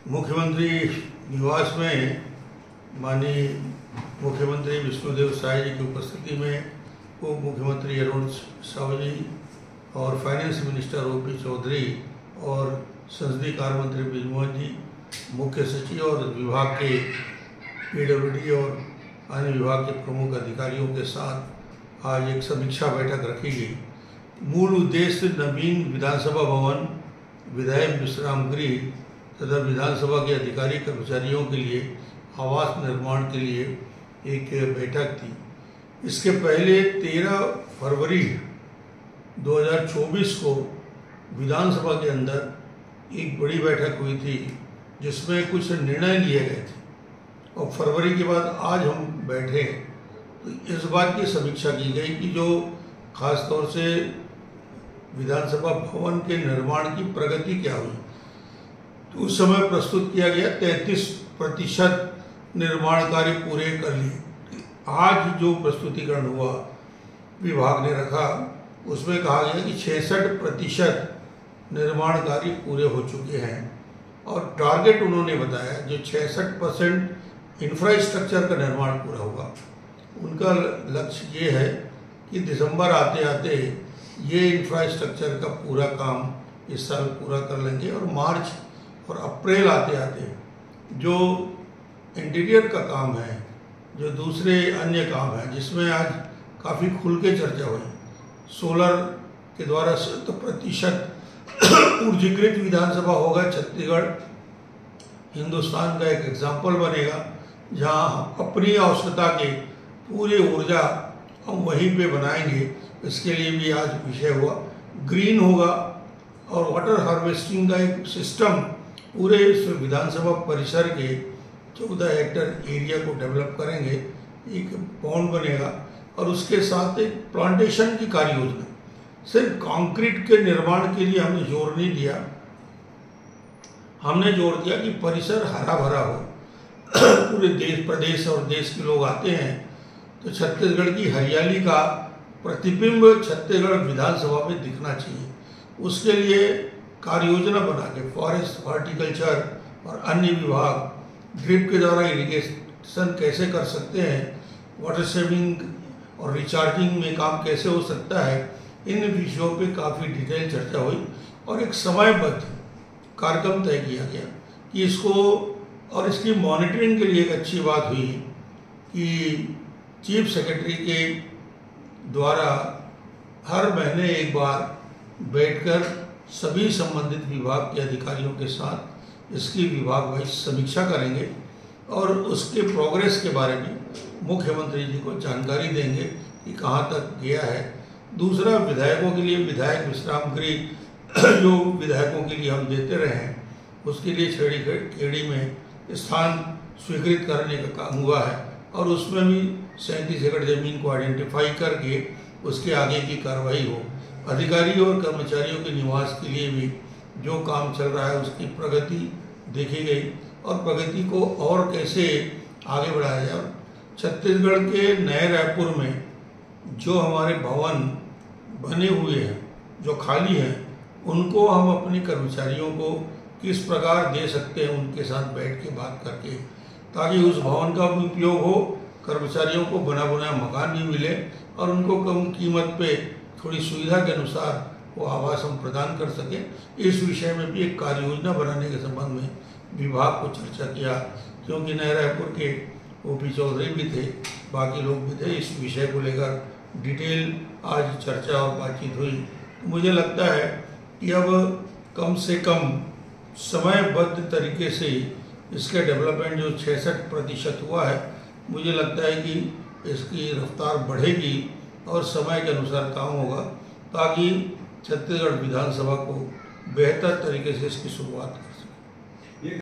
मुख्यमंत्री निवास में माननीय मुख्यमंत्री विष्णुदेव साय जी की उपस्थिति में उप मुख्यमंत्री अरुण साहू जी और फाइनेंस मिनिस्टर ओपी चौधरी और संसदीय कार्य मंत्री बृजमोहन जी, मुख्य सचिव और विभाग के पीडब्ल्यूडी और अन्य विभाग के प्रमुख अधिकारियों के साथ आज एक समीक्षा बैठक रखी गई। मूल उद्देश्य नवीन विधानसभा भवन, विधायक विश्राम गृह तथा विधानसभा के अधिकारी कर्मचारियों के लिए आवास निर्माण के लिए एक बैठक थी। इसके पहले 13 फरवरी 2024 को विधानसभा के अंदर एक बड़ी बैठक हुई थी जिसमें कुछ निर्णय लिए गए थे और फरवरी के बाद आज हम बैठे तो इस बात की समीक्षा की गई कि जो खास तौर से विधानसभा भवन के निर्माण की प्रगति क्या हुई। तो उस समय प्रस्तुत किया गया 33% निर्माण कार्य पूरे कर लिए। आज जो प्रस्तुतिकरण हुआ विभाग ने रखा उसमें कहा गया कि 66% निर्माण कार्य पूरे हो चुके हैं और टारगेट उन्होंने बताया जो 66% इंफ्रास्ट्रक्चर का निर्माण पूरा होगा। उनका लक्ष्य ये है कि दिसंबर आते आते ये इंफ्रास्ट्रक्चर का पूरा काम इस साल पूरा कर लेंगे और मार्च और अप्रैल आते आते जो इंटीरियर का काम है, जो दूसरे अन्य काम है जिसमें आज काफ़ी खुल के चर्चा हुई, सोलर के द्वारा 100% ऊर्जीकृत विधानसभा होगा। छत्तीसगढ़ हिंदुस्तान का एक एग्जाम्पल बनेगा जहां हम अपनी आवश्यकता के पूरी ऊर्जा हम वहीं पे बनाएंगे। इसके लिए भी आज विषय हुआ। ग्रीन होगा और वाटर हार्वेस्टिंग का एक सिस्टम पूरे इस विधानसभा परिसर के 14 हेक्टेयर एरिया को डेवलप करेंगे। एक पॉन्ड बनेगा और उसके साथ एक प्लांटेशन की कार्य योजना। सिर्फ कंक्रीट के निर्माण के लिए हमने जोर नहीं दिया, हमने जोर दिया कि परिसर हरा भरा हो। पूरे देश प्रदेश और देश के लोग आते हैं तो छत्तीसगढ़ की हरियाली का प्रतिबिंब छत्तीसगढ़ विधानसभा में दिखना चाहिए। उसके लिए कार्य योजना बना के फॉरेस्ट, हॉर्टिकल्चर और अन्य विभाग ड्रिप के द्वारा इरिगेशन कैसे कर सकते हैं, वाटर सेविंग और रिचार्जिंग में काम कैसे हो सकता है, इन विषयों पे काफ़ी डिटेल चर्चा हुई और एक समयबद्ध कार्यक्रम तय किया गया कि इसको और इसकी मॉनिटरिंग के लिए एक अच्छी बात हुई कि चीफ सेक्रेटरी के द्वारा हर महीने एक बार बैठकर सभी संबंधित विभाग के अधिकारियों के साथ इसकी विभाग वाइज समीक्षा करेंगे और उसके प्रोग्रेस के बारे में मुख्यमंत्री जी को जानकारी देंगे कि कहाँ तक गया है। दूसरा, विधायकों के लिए विधायक विश्राम गृह जो विधायकों के लिए हम देते रहे हैं उसके लिए खेड़ी में स्थान स्वीकृत करने का काम हुआ है और उसमें भी 37 एकड़ जमीन को आइडेंटिफाई करके उसके आगे की कार्रवाई हो। अधिकारियों और कर्मचारियों के निवास के लिए भी जो काम चल रहा है उसकी प्रगति देखी गई और प्रगति को और कैसे आगे बढ़ाया जाए। और छत्तीसगढ़ के नए रायपुर में जो हमारे भवन बने हुए हैं, जो खाली हैं, उनको हम अपने कर्मचारियों को किस प्रकार दे सकते हैं, उनके साथ बैठ के बात करके, ताकि उस भवन का भी उपयोग हो, कर्मचारियों को बना बनाया मकान भी मिले और उनको कम कीमत पे थोड़ी सुविधा के अनुसार वो आवास हम प्रदान कर सकें। इस विषय में भी एक कार्य योजना बनाने के संबंध में विभाग को चर्चा किया, क्योंकि नए रायपुर के ओपी चौधरी भी थे, बाकी लोग भी थे। इस विषय को लेकर डिटेल आज चर्चा और बातचीत हुई। तो मुझे लगता है कि अब कम से कम समयबद्ध तरीके से इसका डेवलपमेंट जो 66% हुआ है, मुझे लगता है कि इसकी रफ्तार बढ़ेगी और समय के अनुसार काम होगा ताकि छत्तीसगढ़ विधानसभा को बेहतर तरीके से इसकी शुरुआत कर सके।